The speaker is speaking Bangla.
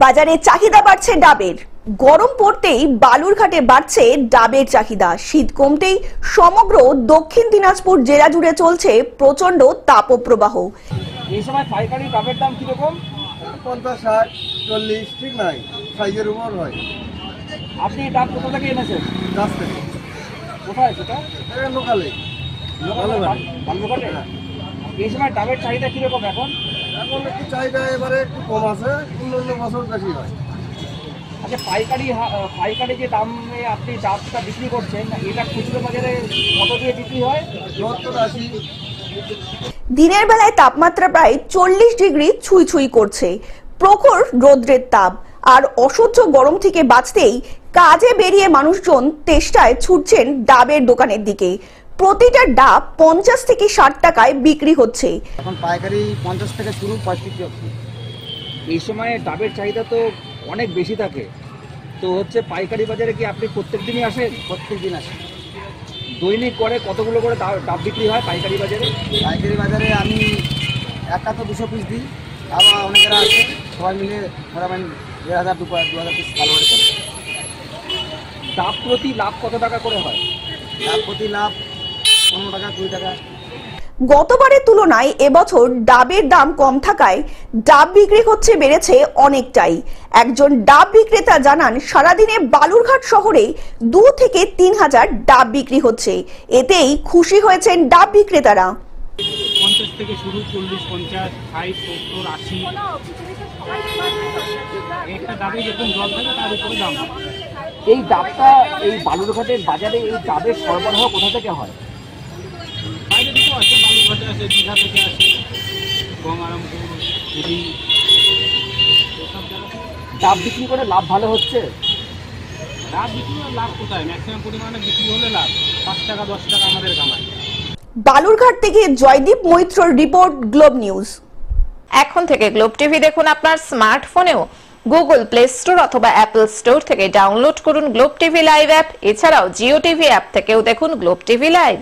বাজারে চাহিদা বাড়ছে ডাবের। গরম পড়তেই বালুরঘাটে বাড়ছে ডাবের চাহিদা। শীত কমতেই সমগ্র দক্ষিণ দিনাজপুর জেলা জুড়ে চলছে প্রচন্ড তাপপ্রবাহ। এই সময় পাইকারি ডাবের দাম কিরকম? 50, 60, 40 ঠিক নাই, সাইজের উপর হয়। আপনি ডাব কোথা থেকে এনেছেন? গাছ থেকে। কোথায় সেটা? এটা লোকালে। বালুরঘাটে? এই সময় ডাবের চাহিদা কিরকম এখন? এখন একটু চাহিদা এবারে একটু কম আছে, অন্য বছর বেশি হয়। আচ্ছা, পাইকারি যে দামে আপনি ডাবটা বিক্রি করছেন, এটা খুচরো বাজারে কত দিয়ে বিক্রি হয়? 70, 80। দিনের বেলায় তাপমাত্রা প্রায় 40 ডিগ্রি ছুঁই ছুঁই করছে। প্রখর রৌদ্রের তাপ আর অসহ্য গরম থেকে বাঁচতেই কাজে বেরিয়ে মানুষজন তেষ্টায় ছুটছেন ডাবের দোকানের দিকে। প্রতিটা ডাব 50 থেকে 60 টাকায় বিক্রি হচ্ছে। এখন পাইকারি 50 থেকে শুরু, 35 অবধি। এই সময় ডাবের চাহিদা তো অনেক বেশি থাকে, তো হচ্ছে পাইকারি বাজারে কি আপনি প্রত্যেক দিনই আসেন? প্রত্যেক দিন আসে। দৈনিক করে কতগুলো করে ডাব বিক্রি হয় পাইকারি বাজারে? পাইকারি বাজারে আমি একটা তো 200 পিস দিই, আবার অনেকেরা আছে, সবাই মিলে মোটামুটি 1000, 2000 পিস ভালো করে করে। ডাব প্রতি লাভ কত টাকা করে হয়? লাভ প্রতি লাভ 15 টাকা, 20 টাকা। গতবারের তুলনায় এবছর ডাবের দাম কম থাকায় ডাব বিক্রি হচ্ছে বেড়েছে অনেকটাই। একজন ডাব বিক্রেতা জানান, সারাদিনে বালুরঘাট শহরে 2 থেকে 3 হাজার ডাব বিক্রি হচ্ছে। এতেই খুশি হয়েছেন ডাব বিক্রেতারা। 50 থেকে শুরু, 40, 50, 60, 70, 80। একটা ডাবে যেরকম জল থাকে তার উপরে দাম। এই ডাবটা এই বালুরঘাটের বাজারে এই ডাবের সরবরাহ কোথা থেকে হয়? বাইরে থেকেও আসে, বালুরঘাটে আসে, দীঘা থেকে আসে, গঙ্গারামপুর, পুরী, এসব জায়গা থেকে। ডাব বিক্রি করে লাভ ভালো হচ্ছে? লাভ বিক্রি হলে লাভ কোথায়? ম্যাক্সিমাম পরিমাণে বিক্রি হলে লাভ 5 টাকা, 10 টাকা আমাদের কামাই। বালুরঘাট থেকে জয়দীপ মৈত্রর রিপোর্ট, গ্লোব নিউজ। এখন থেকে গ্লোব টিভি দেখুন আপনার স্মার্টফোনেও। গুগল প্লে স্টোর অথবা অ্যাপল স্টোর থেকে ডাউনলোড করুন গ্লোব টিভি লাইভ অ্যাপ। এছাড়াও জিও টিভি অ্যাপ থেকেও দেখুন গ্লোব টিভি লাইভ।